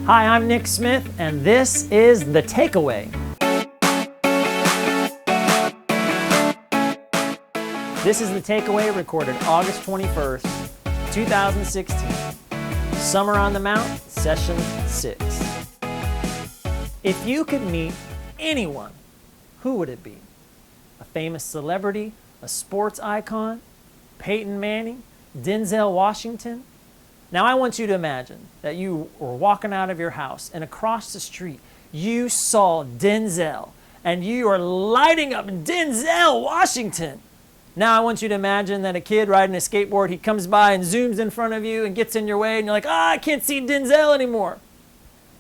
Hi, I'm Nick Smith, and this is The Takeaway. This is The Takeaway, recorded August 21st, 2016. Summer on the Mount, Session 6. If you could meet anyone, who would it be? A famous celebrity, a sports icon, Peyton Manning, Denzel Washington? Now I want you to imagine that you were walking out of your house and across the street you saw Denzel and you are lighting up Denzel Washington. Now I want you to imagine that a kid riding a skateboard, he comes by and zooms in front of you and gets in your way and you're like, I can't see Denzel anymore.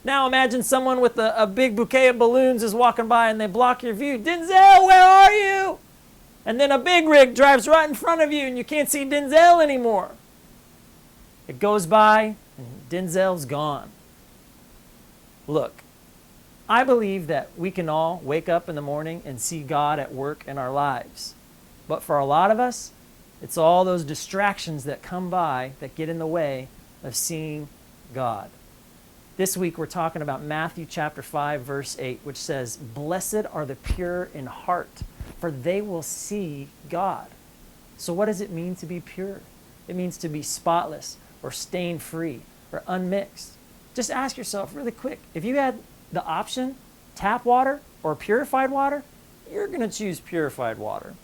Now imagine someone with a big bouquet of balloons is walking by and they block your view. Denzel, where are you? And then a big rig drives right in front of you and you can't see Denzel anymore. It goes by and Denzel's gone. Look, I believe that we can all wake up in the morning and see God at work in our lives. But for a lot of us, it's all those distractions that come by that get in the way of seeing God. This week we're talking about Matthew chapter 5, verse 8, which says, "Blessed are the pure in heart, for they will see God." So what does it mean to be pure? It means to be spotless or stain-free or unmixed. Just ask yourself really quick, if you had the option, tap water or purified water, you're going to choose purified water.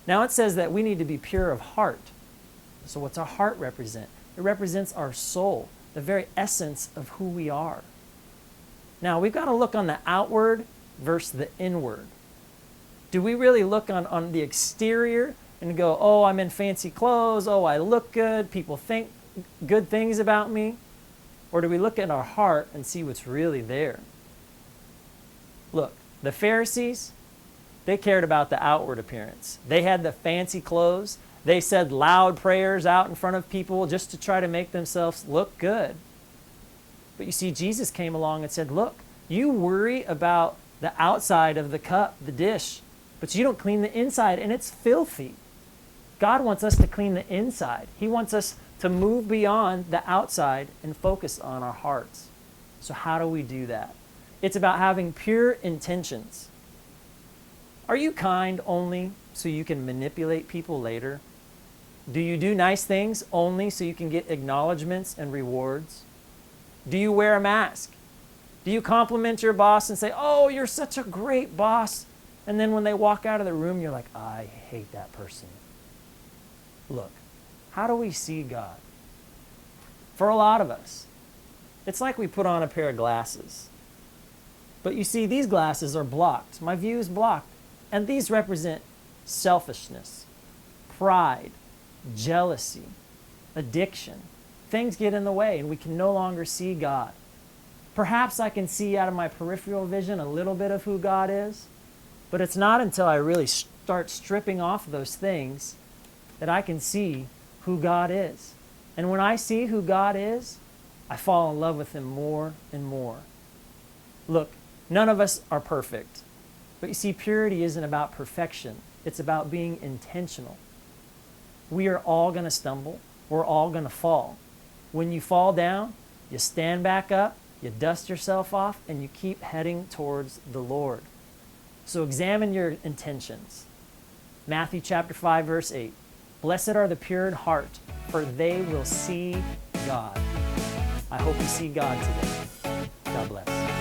Now it says that we need to be pure of heart. So what's our heart represent? It represents our soul, the very essence of who we are. Now we've got to look on the outward versus the inward. Do we really look on the exterior and go, oh, I'm in fancy clothes, oh, I look good, people think good things about me? Or do we look at our heart and see what's really there? Look, the Pharisees, they cared about the outward appearance. They had the fancy clothes. They said loud prayers out in front of people just to try to make themselves look good. But you see, Jesus came along and said, look, you worry about the outside of the cup, the dish, but you don't clean the inside, and it's filthy. God wants us to clean the inside. He wants us to move beyond the outside and focus on our hearts. So how do we do that? It's about having pure intentions. Are you kind only so you can manipulate people later? Do you do nice things only so you can get acknowledgments and rewards? Do you wear a mask? Do you compliment your boss and say, oh, you're such a great boss? And then when they walk out of the room, you're like, I hate that person. Look, how do we see God? For a lot of us, it's like we put on a pair of glasses. But you see, these glasses are blocked. My view is blocked. And these represent selfishness, pride, jealousy, addiction. Things get in the way and we can no longer see God. Perhaps I can see out of my peripheral vision a little bit of who God is, but it's not until I really start stripping off those things that I can see who God is. And when I see who God is, I fall in love with Him more and more. Look, none of us are perfect. But you see, purity isn't about perfection. It's about being intentional. We are all going to stumble. We're all going to fall. When you fall down, you stand back up, you dust yourself off, and you keep heading towards the Lord. So examine your intentions. Matthew chapter 5, verse 8. Blessed are the pure in heart, for they will see God. I hope you see God today. God bless.